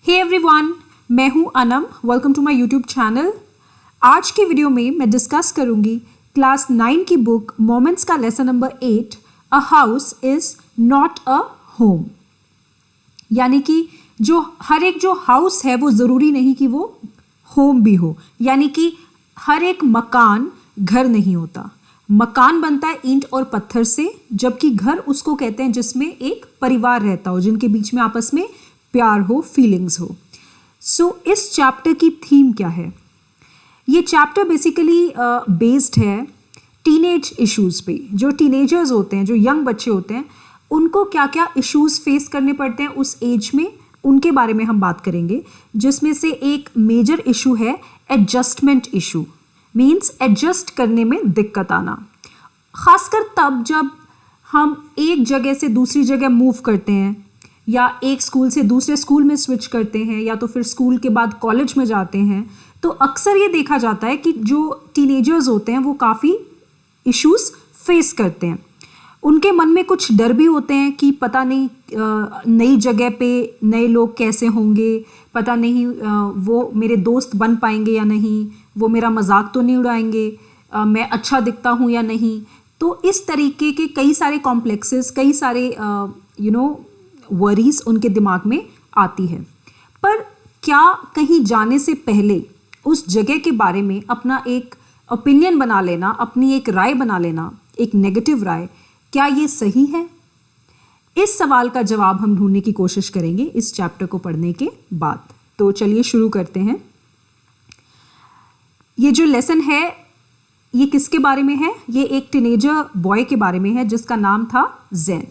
हे everyone, मैं हूं Anam. Welcome to my YouTube channel. आज की वीडियो में मैं डिस्कस करूंगी क्लास 9 की बुक मोमेंट्स का lesson number 8, a house is not a home. यानी कि हर एक जो हाउस है वो ज़रूरी नहीं कि वो होम भी हो, यानी कि हर एक मकान घर नहीं होता। मकान बनता है ईंट और पत्थर से, जबकि घर उसको कहते हैं जिसमें एक परिवार रहता हो, जिनके बीच में आपस में प्यार हो, फीलिंग्स हो। सो इस चैप्टर की थीम क्या है? ये चैप्टर बेसिकली बेस्ड है टीनेज इश्यूज पे। जो टीनेजर्स होते हैं, जो यंग बच्चे होते हैं, उनको क्या क्या इश्यूज फेस करने पड़ते हैं उस एज में, उनके बारे में हम बात करेंगे। जिसमें से एक मेजर इशू है एडजस्टमेंट इशू, मीन्स एडजस्ट करने में दिक्कत आना। खासकर तब जब हम एक जगह से दूसरी जगह मूव करते हैं, या एक स्कूल से दूसरे स्कूल में स्विच करते हैं, या तो फिर स्कूल के बाद कॉलेज में जाते हैं, तो अक्सर ये देखा जाता है कि जो टीनेजर्स होते हैं वो काफ़ी इश्यूज फेस करते हैं। उनके मन में कुछ डर भी होते हैं कि पता नहीं नई जगह पे नए लोग कैसे होंगे, पता नहीं वो मेरे दोस्त बन पाएंगे या नहीं, वो मेरा मजाक तो नहीं उड़ाएंगे, मैं अच्छा दिखता हूँ या नहीं। तो इस तरीके के कई सारे कॉम्प्लेक्सेस, कई सारे वरीज उनके दिमाग में आती है। पर क्या कहीं जाने से पहले उस जगह के बारे में अपना एक ओपिनियन बना लेना, अपनी एक राय बना लेना, एक नेगेटिव राय, क्या ये सही है? इस सवाल का जवाब हम ढूंढने की कोशिश करेंगे इस चैप्टर को पढ़ने के बाद। तो चलिए शुरू करते हैं। ये जो लेसन है ये किसके बारे में है? ये एक टीनेजर बॉय के बारे में है जिसका नाम था ज़ेन।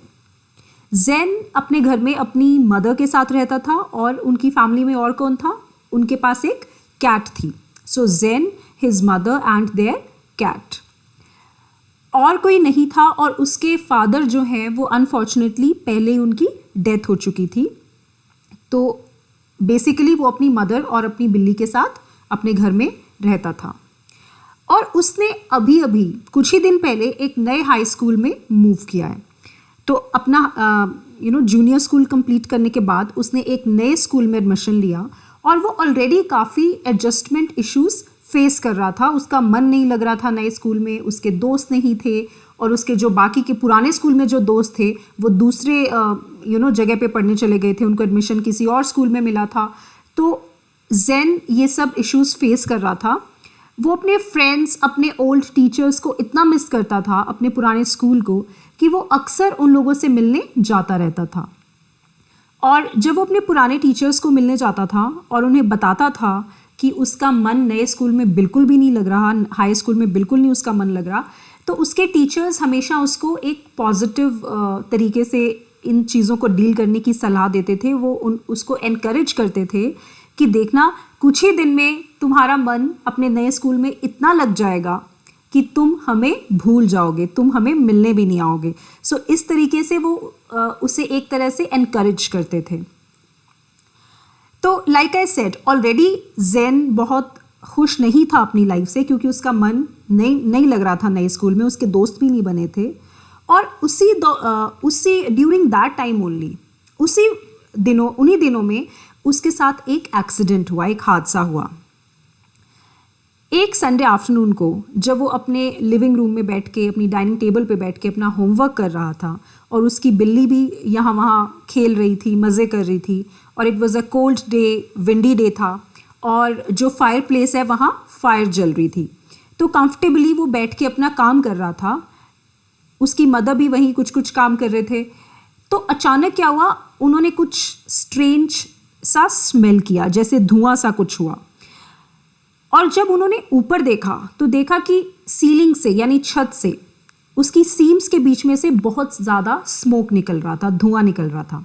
ज़ेन अपने घर में अपनी मदर के साथ रहता था, और उनकी फैमिली में और कौन था? उनके पास एक कैट थी। So Zen, his mother and their cat. और कोई नहीं था, और उसके फादर जो हैं वो अनफॉर्चुनेटली पहले उनकी डेथ हो चुकी थी। तो बेसिकली वो अपनी मदर और अपनी बिल्ली के साथ अपने घर में रहता था। और उसने अभी अभी कुछ ही दिन पहले एक नए हाई स्कूल में मूव किया है। तो अपना जूनियर स्कूल कंप्लीट करने के बाद उसने एक नए स्कूल में एडमिशन लिया, और वो ऑलरेडी काफ़ी एडजस्टमेंट इश्यूज फेस कर रहा था। उसका मन नहीं लग रहा था नए स्कूल में, उसके दोस्त नहीं थे, और उसके जो बाकी के पुराने स्कूल में जो दोस्त थे वो दूसरे जगह पे पढ़ने चले गए थे, उनको एडमिशन किसी और स्कूल में मिला था। तो ज़ेन ये सब इश्यूज फेस कर रहा था। वो अपने फ्रेंड्स, अपने ओल्ड टीचर्स को इतना मिस करता था, अपने पुराने स्कूल को, कि वो अक्सर उन लोगों से मिलने जाता रहता था। और जब वो अपने पुराने टीचर्स को मिलने जाता था और उन्हें बताता था कि उसका मन नए स्कूल में बिल्कुल भी नहीं लग रहा, हाई स्कूल में बिल्कुल नहीं उसका मन लग रहा, तो उसके टीचर्स हमेशा उसको एक पॉजिटिव तरीके से इन चीज़ों को डील करने की सलाह देते थे। वो उसको एनकरेज करते थे कि देखना, कुछ ही दिन में तुम्हारा मन अपने नए स्कूल में इतना लग जाएगा कि तुम हमें भूल जाओगे, तुम हमें मिलने भी नहीं आओगे। सो इस तरीके से वो उसे एक तरह से एनकरेज करते थे। तो लाइक आई सेड, ऑलरेडी ज़ेन बहुत खुश नहीं था अपनी लाइफ से, क्योंकि उसका मन नहीं लग रहा था नए स्कूल में, उसके दोस्त भी नहीं बने थे। और उसी ड्यूरिंग दैट टाइम ओनली, उन्हीं दिनों में उसके साथ एक एक्सीडेंट हुआ, एक हादसा हुआ। एक संडे आफ्टरनून को जब वो अपने लिविंग रूम में बैठ के, अपनी डाइनिंग टेबल पे बैठ के अपना होमवर्क कर रहा था, और उसकी बिल्ली भी यहाँ वहाँ खेल रही थी, मज़े कर रही थी, और it was a cold day, windy day था, और जो फायर प्लेस है वहाँ फायर जल रही थी। तो कंफर्टेबली वो बैठ के अपना काम कर रहा था। उसकी मदर भी वहीं कुछ काम कर रहे थे। तो अचानक क्या हुआ, उन्होंने कुछ स्ट्रेंज सा स्मेल किया, जैसे धुआं सा कुछ हुआ। और जब उन्होंने ऊपर देखा तो देखा कि सीलिंग से, यानी छत से, उसकी सीम्स के बीच में से बहुत ज़्यादा स्मोक निकल रहा था, धुआं निकल रहा था।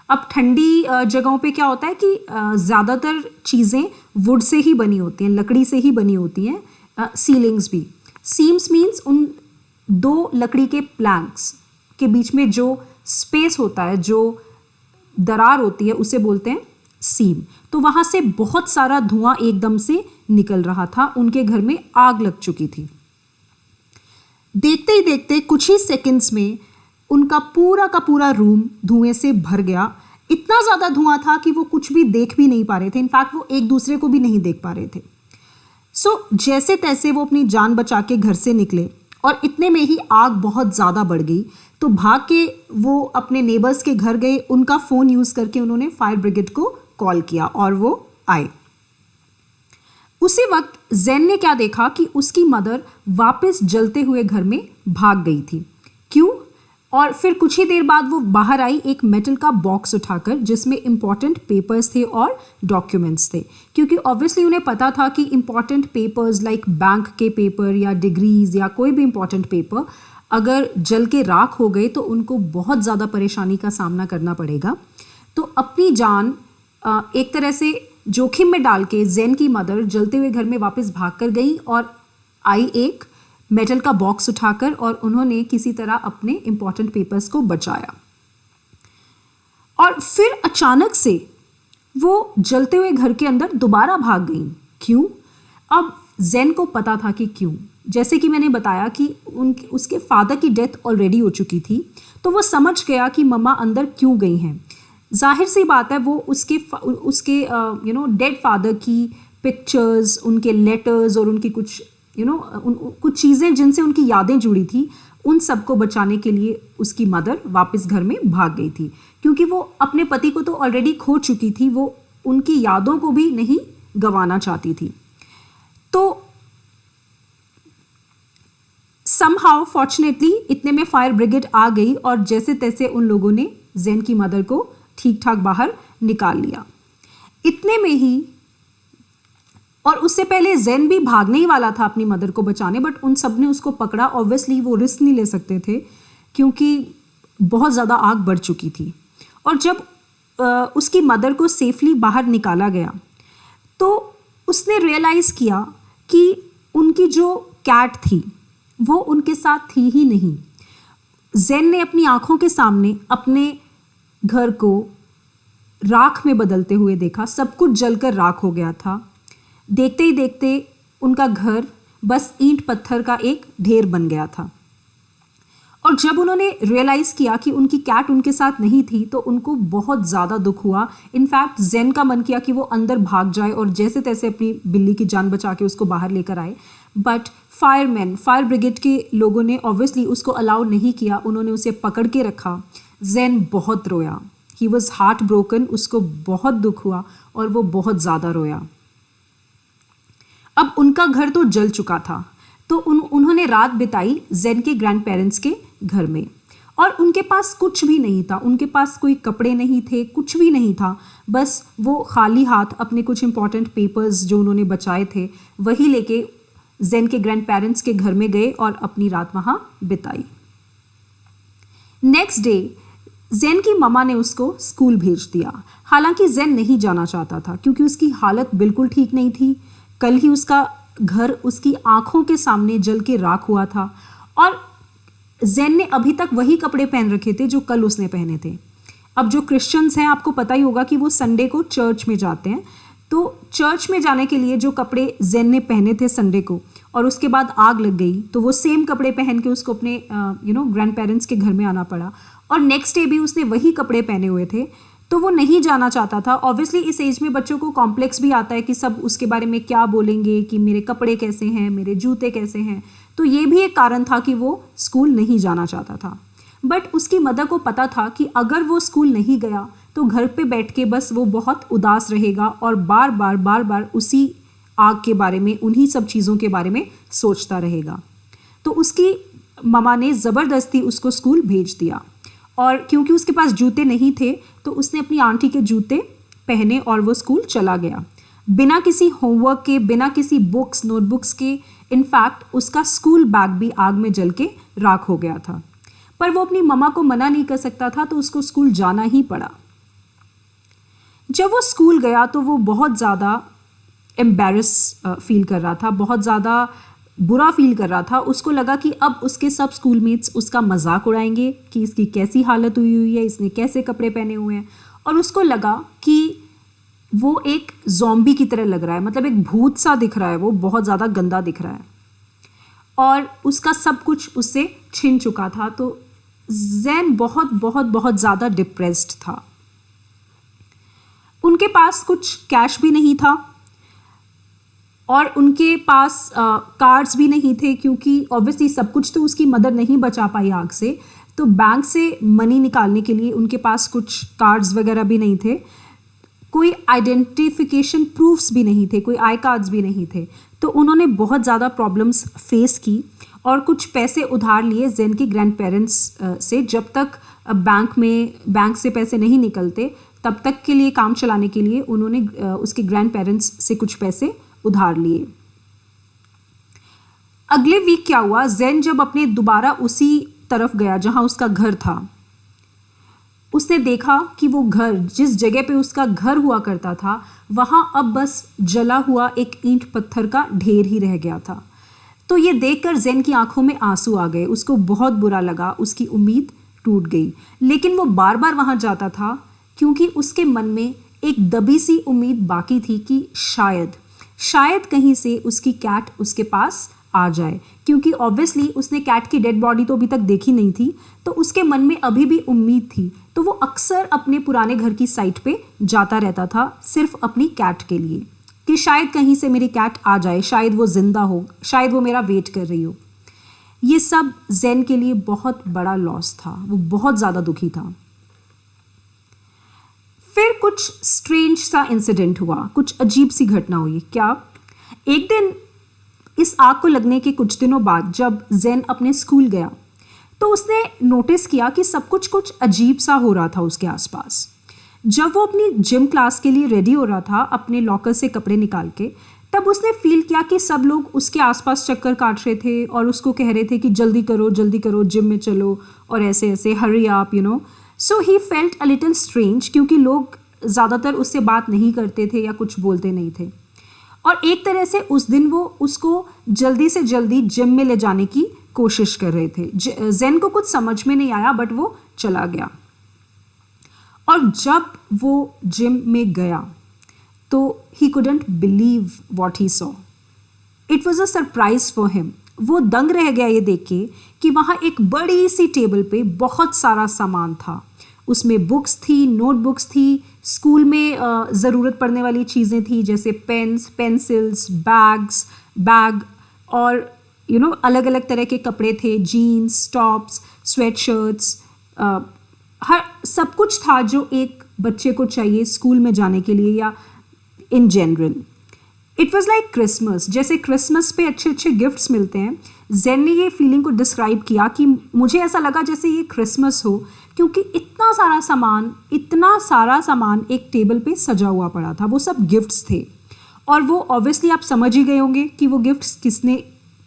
अब ठंडी जगहों पे क्या होता है कि ज़्यादातर चीज़ें वुड से ही बनी होती हैं, लकड़ी से ही बनी होती हैं, सीलिंग्स भी। सीम्स मीन्स उन दो लकड़ी के प्लैंक्स के बीच में जो स्पेस होता है, जो दरार होती है, उसे बोलते हैं सीम। तो वहाँ से बहुत सारा धुआं एकदम से निकल रहा था। उनके घर में आग लग चुकी थी। देखते ही देखते कुछ ही सेकंड्स में उनका पूरा का पूरा रूम धुएं से भर गया। इतना ज़्यादा धुआं था कि वो कुछ भी देख भी नहीं पा रहे थे। इनफैक्ट वो एक दूसरे को भी नहीं देख पा रहे थे। जैसे तैसे वो अपनी जान बचा के घर से निकले और इतने में ही आग बहुत ज़्यादा बढ़ गई। तो भाग के वो अपने नेबर्स के घर गए, उनका फ़ोन यूज़ करके उन्होंने फायर ब्रिगेड को कॉल किया और वो आए। उसी वक्त ज़ेन ने क्या देखा कि उसकी मदर वापस जलते हुए घर में भाग गई थी। क्यों? और फिर कुछ ही देर बाद वो बाहर आई एक मेटल का बॉक्स उठाकर जिसमें इंपॉर्टेंट पेपर्स थे और डॉक्यूमेंट्स थे, क्योंकि ऑब्वियसली उन्हें पता था कि इंपॉर्टेंट पेपर्स लाइक बैंक के पेपर या डिग्रीज या कोई भी इंपॉर्टेंट पेपर अगर जल के राख हो गए तो उनको बहुत ज़्यादा परेशानी का सामना करना पड़ेगा। तो अपनी जान एक तरह से जोखिम में डाल के ज़ेन की मदर जलते हुए घर में वापस भाग कर गई और आई एक मेटल का बॉक्स उठाकर, और उन्होंने किसी तरह अपने इंपॉर्टेंट पेपर्स को बचाया। और फिर अचानक से वो जलते हुए घर के अंदर दोबारा भाग गई। क्यों? अब ज़ेन को पता था कि क्यों। जैसे कि मैंने बताया कि उसके फादर की डेथ ऑलरेडी हो चुकी थी, तो वो समझ गया कि मम्मा अंदर क्यों गई हैं। जाहिर सी बात है, वो उसके डेड फादर की पिक्चर्स, उनके लेटर्स और उनकी कुछ कुछ चीज़ें जिनसे उनकी यादें जुड़ी थी, उन सबको बचाने के लिए उसकी मदर वापस घर में भाग गई थी। क्योंकि वो अपने पति को तो ऑलरेडी खो चुकी थी, वो उनकी यादों को भी नहीं गंवाना चाहती थी। तो समहाउ फॉर्चुनेटली इतने में फायर ब्रिगेड आ गई और जैसे तैसे उन लोगों ने ज़ेन की मदर को ठीक ठाक बाहर निकाल लिया। इतने में ही, और उससे पहले ज़ेन भी भागने ही वाला था अपनी मदर को बचाने, बट उन सब ने उसको पकड़ा। ऑब्वियसली वो रिस्क नहीं ले सकते थे क्योंकि बहुत ज़्यादा आग बढ़ चुकी थी। और जब उसकी मदर को सेफली बाहर निकाला गया तो उसने रियलाइज़ किया कि उनकी जो कैट थी वो उनके साथ थी ही नहीं। ज़ेन ने अपनी आंखों के सामने अपने घर को राख में बदलते हुए देखा। सब कुछ जलकर राख हो गया था। देखते ही देखते उनका घर बस ईंट पत्थर का एक ढेर बन गया था। और जब उन्होंने रियलाइज़ किया कि उनकी कैट उनके साथ नहीं थी तो उनको बहुत ज़्यादा दुख हुआ। इनफैक्ट ज़ेन का मन किया कि वो अंदर भाग जाए और जैसे तैसे अपनी बिल्ली की जान बचा के उसको बाहर लेकर आए, बट फायर ब्रिगेड के लोगों ने ऑब्वियसली उसको अलाउ नहीं किया। उन्होंने उसे पकड़ के रखा। ज़ेन बहुत रोया। He was heart broken. उसको बहुत दुख हुआ और वो बहुत ज़्यादा रोया। अब उनका घर तो जल चुका था, तो उन्होंने रात बिताई ज़ेन के ग्रैंड पेरेंट्स के घर में। और उनके पास कुछ भी नहीं था। उनके पास कोई कपड़े नहीं थे, कुछ भी नहीं था। बस वो खाली हाथ अपने कुछ इंपॉर्टेंट पेपर्स जो उन्होंने बचाए थे वही लेके ज़ेन के ग्रैंड पेरेंट्स के घर में गए और अपनी रात वहाँ बिताई। नेक्स्ट डे ज़ेन की मम्मा ने उसको स्कूल भेज दिया। हालांकि ज़ेन नहीं जाना चाहता था क्योंकि उसकी हालत बिल्कुल ठीक नहीं थी। कल ही उसका घर उसकी आंखों के सामने जल के राख हुआ था और ज़ेन ने अभी तक वही कपड़े पहन रखे थे जो कल उसने पहने थे। अब जो क्रिश्चियंस हैं, आपको पता ही होगा कि वो संडे को चर्च में जाते हैं। तो चर्च में जाने के लिए जो कपड़े ज़ेन ने पहने थे संडे को, और उसके बाद आग लग गई तो वो सेम कपड़े पहन के उसको अपने ग्रैंड पेरेंट्स के घर में आना पड़ा। और नेक्स्ट डे भी उसने वही कपड़े पहने हुए थे, तो वो नहीं जाना चाहता था। ऑब्वियसली इस एज में बच्चों को कॉम्प्लेक्स भी आता है कि सब उसके बारे में क्या बोलेंगे, कि मेरे कपड़े कैसे हैं, मेरे जूते कैसे हैं। तो ये भी एक कारण था कि वो स्कूल नहीं जाना चाहता था। बट उसकी मदर को पता था कि अगर वो स्कूल नहीं गया तो घर पे बैठ के बस वो बहुत उदास रहेगा और बार बार उसी आग के बारे में, उन्हीं सब चीज़ों के बारे में सोचता रहेगा। तो उसकी मम्मा ने ज़बरदस्ती उसको स्कूल भेज दिया। और क्योंकि उसके पास जूते नहीं थे तो उसने अपनी आंटी के जूते पहने और वो स्कूल चला गया, बिना किसी होमवर्क के, बिना किसी बुक्स नोटबुक्स के। इनफैक्ट उसका स्कूल बैग भी आग में जल के राख हो गया था। पर वो अपनी मम्मा को मना नहीं कर सकता था, तो उसको स्कूल जाना ही पड़ा। जब वो स्कूल गया तो वो बहुत ज़्यादा एम्बैरस फील कर रहा था, बहुत ज़्यादा बुरा फील कर रहा था। उसको लगा कि अब उसके सब स्कूलमेट्स उसका मजाक उड़ाएंगे कि इसकी कैसी हालत हुई है, इसने कैसे कपड़े पहने हुए हैं। और उसको लगा कि वो एक ज़ॉम्बी की तरह लग रहा है, मतलब एक भूत सा दिख रहा है, वो बहुत ज़्यादा गंदा दिख रहा है और उसका सब कुछ उससे छिन चुका था। तो ज़ेन बहुत ज़्यादा डिप्रेस्ड था। उनके पास कुछ कैश भी नहीं था और उनके पास कार्ड्स भी नहीं थे, क्योंकि ऑब्वियसली सब कुछ तो उसकी मदर नहीं बचा पाई आग से, तो बैंक से मनी निकालने के लिए उनके पास कुछ कार्ड्स वगैरह भी नहीं थे, कोई आइडेंटिफिकेशन प्रूफ्स भी नहीं थे, कोई आई कार्ड्स भी नहीं थे। तो उन्होंने बहुत ज़्यादा प्रॉब्लम्स फेस की और कुछ पैसे उधार लिए ज़ेन के ग्रैंड पेरेंट्स से। जब तक बैंक से पैसे नहीं निकलते तब तक के लिए काम चलाने के लिए उन्होंने उसके ग्रैंड पेरेंट्स से कुछ पैसे उधार लिए। अगले वीक क्या हुआ, ज़ेन जब अपने दोबारा उसी तरफ गया जहां उसका घर था, उसने देखा कि वो घर, जिस जगह पे उसका घर हुआ करता था, वहां अब बस जला हुआ एक ईंट पत्थर का ढेर ही रह गया था। तो ये देखकर ज़ेन की आंखों में आंसू आ गए, उसको बहुत बुरा लगा, उसकी उम्मीद टूट गई। लेकिन वो बार बार वहां जाता था क्योंकि उसके मन में एक दबी सी उम्मीद बाकी थी कि शायद कहीं से उसकी कैट उसके पास आ जाए, क्योंकि ऑब्वियसली उसने कैट की डेड बॉडी तो अभी तक देखी नहीं थी, तो उसके मन में अभी भी उम्मीद थी। तो वो अक्सर अपने पुराने घर की साइट पे जाता रहता था सिर्फ अपनी कैट के लिए, कि शायद कहीं से मेरी कैट आ जाए, शायद वो जिंदा हो, शायद वो मेरा वेट कर रही हो। ये सब ज़ेन के लिए बहुत बड़ा लॉस था, वो बहुत ज़्यादा दुखी था। फिर कुछ स्ट्रेंज सा इंसिडेंट हुआ, कुछ अजीब सी घटना हुई। क्या, एक दिन इस आग को लगने के कुछ दिनों बाद जब ज़ेन अपने स्कूल गया तो उसने नोटिस किया कि सब कुछ अजीब सा हो रहा था उसके आसपास। जब वो अपनी जिम क्लास के लिए रेडी हो रहा था अपने लॉकर से कपड़े निकाल के, तब उसने फील किया कि सब लोग उसके आसपास चक्कर काट रहे थे और उसको कह रहे थे कि जल्दी करो, जिम में चलो, और ऐसे ऐसे हरी आप, so he felt a little strange, क्योंकि लोग ज़्यादातर उससे बात नहीं करते थे या कुछ बोलते नहीं थे। और एक तरह से उस दिन वो उसको जल्दी से जल्दी जिम में ले जाने की कोशिश कर रहे थे। ज़ेन को कुछ समझ में नहीं आया, बट वो चला गया। और जब वो जिम में गया तो he couldn't believe what he saw. It was a surprise for him. वो दंग रह गया ये देख के कि वहाँ एक बड़ी सी टेबल पे बहुत सारा सामान था। उसमें बुक्स थी, नोटबुक्स थी, स्कूल में ज़रूरत पड़ने वाली चीज़ें थी, जैसे पेन्स, पेंसिल्स, बैग और अलग अलग तरह के कपड़े थे, जीन्स, टॉप्स, स्वेटशर्ट्स, हर सब कुछ था जो एक बच्चे को चाहिए स्कूल में जाने के लिए या in general. It was like Christmas. जैसे क्रिसमस पे अच्छे अच्छे गिफ्ट्स मिलते हैं, ज़ेन ने ये फीलिंग को डिस्क्राइब किया कि मुझे ऐसा लगा जैसे ये क्रिसमस हो, क्योंकि इतना सारा सामान एक टेबल पे सजा हुआ पड़ा था। वो सब गिफ्ट्स थे और वो ऑब्वियसली आप समझ ही गए होंगे कि वो गिफ्ट्स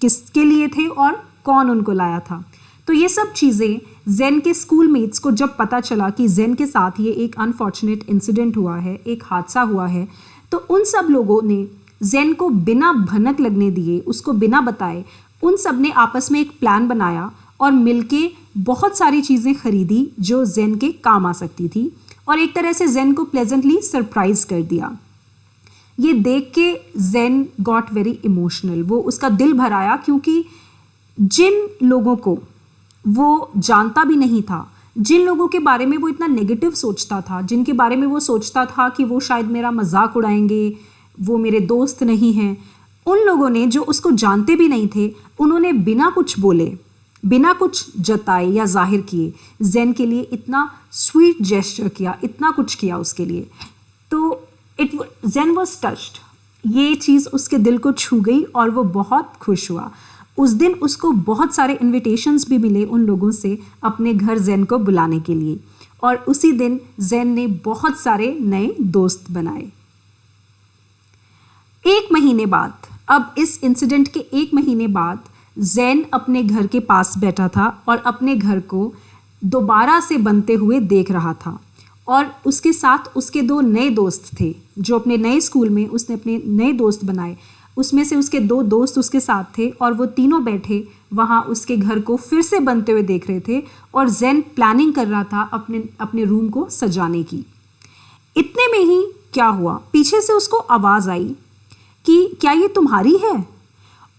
किसके लिए थे और कौन उनको लाया था। तो ये सब चीज़ें ज़ेन के स्कूल मेट्स को जब पता चला कि ज़ेन के साथ ये एक अनफॉर्चुनेट इंसिडेंट हुआ है, एक हादसा हुआ है, तो उन सब लोगों ने ज़ेन को बिना भनक लगने दिए, उसको बिना बताए, उन सब ने आपस में एक प्लान बनाया और मिलके बहुत सारी चीज़ें खरीदी जो ज़ेन के काम आ सकती थी, और एक तरह से ज़ेन को प्लेजेंटली सरप्राइज कर दिया। ये देख के ज़ेन गॉट वेरी इमोशनल। वो उसका दिल भर आया, क्योंकि जिन लोगों को वो जानता भी नहीं था, जिन लोगों के बारे में वो इतना नेगेटिव सोचता था, जिनके बारे में वो सोचता था कि वो शायद मेरा मजाक उड़ाएंगे, वो मेरे दोस्त नहीं हैं, उन लोगों ने, जो उसको जानते भी नहीं थे, उन्होंने बिना कुछ बोले, बिना कुछ जताए या जाहिर किए ज़ेन के लिए इतना स्वीट जेस्चर किया, इतना कुछ किया उसके लिए। तो ज़ेन वॉज टच्ड। ये चीज़ उसके दिल को छू गई और वो बहुत खुश हुआ। उस दिन उसको बहुत सारे इनविटेशंस भी मिले उन लोगों से अपने घर ज़ेन को बुलाने के लिए, और उसी दिन ज़ेन ने बहुत सारे नए दोस्त बनाए। एक महीने बाद, अब इस इंसिडेंट के एक महीने बाद, ज़ेन अपने घर के पास बैठा था और अपने घर को दोबारा से बनते हुए देख रहा था, और उसके साथ उसके 2 नए दोस्त थे जो अपने नए स्कूल में उसने अपने नए दोस्त बनाए। उसमें से उसके 2 दोस्त उसके साथ थे और वो तीनों बैठे वहाँ उसके घर को फिर से बनते हुए देख रहे थे, और ज़ेन प्लानिंग कर रहा था अपने रूम को सजाने की। इतने में ही क्या हुआ, पीछे से उसको आवाज़ आई कि क्या ये तुम्हारी है?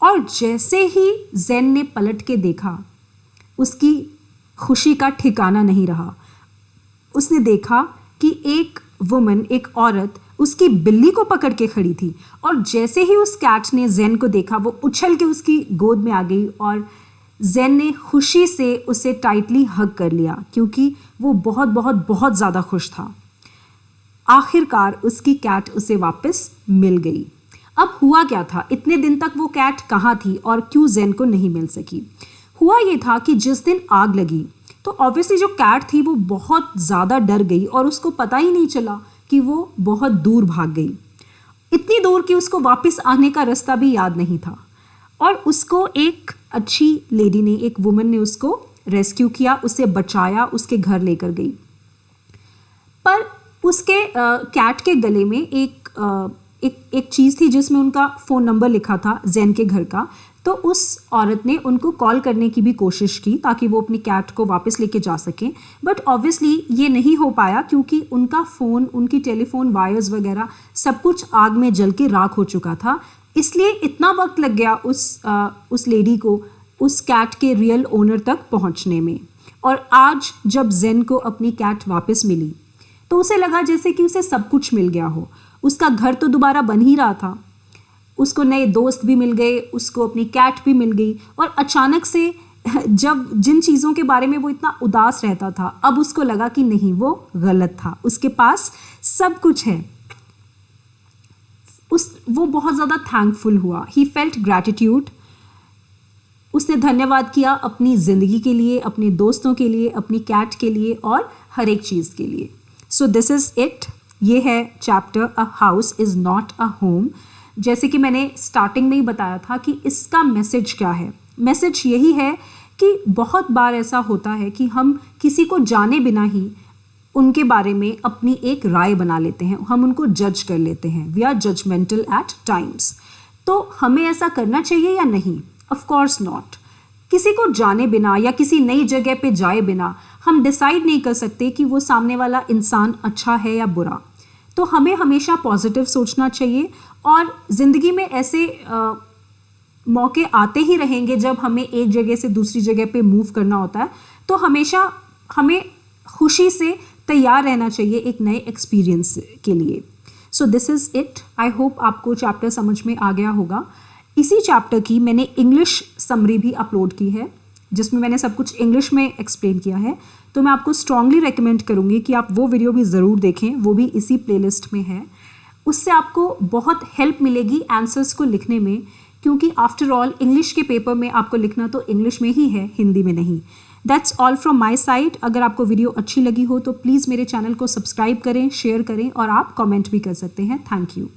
और जैसे ही ज़ेन ने पलट के देखा, उसकी खुशी का ठिकाना नहीं रहा। उसने देखा कि एक वुमन, एक औरत, उसकी बिल्ली को पकड़ के खड़ी थी और जैसे ही उस कैट ने जेन को देखा वो उछल के उसकी गोद में आ गई और जेन ने खुशी से उसे टाइटली हग कर लिया क्योंकि वो बहुत बहुत बहुत ज़्यादा खुश था। आखिरकार उसकी कैट उसे वापस मिल गई। अब हुआ क्या था, इतने दिन तक वो कैट कहाँ थी और क्यों जेन को नहीं मिल सकी? हुआ ये था कि जिस दिन आग लगी तो ऑब्वियसली जो कैट थी वो बहुत ज़्यादा डर गई और उसको पता ही नहीं चला कि वो बहुत दूर भाग गई, इतनी दूर कि उसको वापस आने का रास्ता भी याद नहीं था। और उसको एक अच्छी लेडी ने, एक वुमन ने उसको रेस्क्यू किया, उसे बचाया, उसके घर लेकर गई। पर उसके कैट के गले में एक चीज़ थी जिसमें उनका फ़ोन नंबर लिखा था जेन के घर का। तो उस औरत ने उनको कॉल करने की भी कोशिश की ताकि वो अपनी कैट को वापस लेके जा सकें, बट ऑब्वियसली ये नहीं हो पाया क्योंकि उनका फ़ोन, उनकी टेलीफोन वायर्स वगैरह सब कुछ आग में जल के राख हो चुका था। इसलिए इतना वक्त लग गया उस लेडी को उस कैट के रियल ओनर तक पहुंचने में। और आज जब जेन को अपनी कैट वापस मिली तो उसे लगा जैसे कि उसे सब कुछ मिल गया हो। उसका घर तो दोबारा बन ही रहा था, उसको नए दोस्त भी मिल गए, उसको अपनी कैट भी मिल गई। और अचानक से जब जिन चीज़ों के बारे में वो इतना उदास रहता था, अब उसको लगा कि नहीं, वो गलत था, उसके पास सब कुछ है। वो बहुत ज़्यादा थैंकफुल हुआ। He felt gratitude. उसने धन्यवाद किया अपनी ज़िंदगी के लिए, अपने दोस्तों के लिए, अपनी कैट के लिए और हर एक चीज़ के लिए। So this is it. ये है chapter a house is not a home. जैसे कि मैंने स्टार्टिंग में ही बताया था कि इसका मैसेज क्या है। मैसेज यही है कि बहुत बार ऐसा होता है कि हम किसी को जाने बिना ही उनके बारे में अपनी एक राय बना लेते हैं, हम उनको जज कर लेते हैं। We are judgmental at times. तो हमें ऐसा करना चाहिए या नहीं? Of course not. किसी को जाने बिना या किसी नई जगह पे जाए बिना हम डिसाइड नहीं कर सकते कि वो सामने वाला इंसान अच्छा है या बुरा। तो हमें हमेशा पॉजिटिव सोचना चाहिए और ज़िंदगी में ऐसे मौके आते ही रहेंगे जब हमें एक जगह से दूसरी जगह पे मूव करना होता है। तो हमेशा हमें खुशी से तैयार रहना चाहिए एक नए एक्सपीरियंस के लिए। So this is it. I hope आपको चैप्टर समझ में आ गया होगा। इसी चैप्टर की मैंने इंग्लिश समरी भी अपलोड की है जिसमें मैंने सब कुछ इंग्लिश में एक्सप्लेन किया है। तो मैं आपको स्ट्रांगली रेकमेंड करूँगी कि आप वो वीडियो भी ज़रूर देखें, वो भी इसी प्लेलिस्ट में है। उससे आपको बहुत हेल्प मिलेगी आंसर्स को लिखने में, क्योंकि आफ्टर ऑल इंग्लिश के पेपर में आपको लिखना तो इंग्लिश में ही है, हिंदी में नहीं। That's all from my side. अगर आपको वीडियो अच्छी लगी हो तो प्लीज़ मेरे चैनल को सब्सक्राइब करें, शेयर करें और आप कमेंट भी कर सकते हैं। Thank you.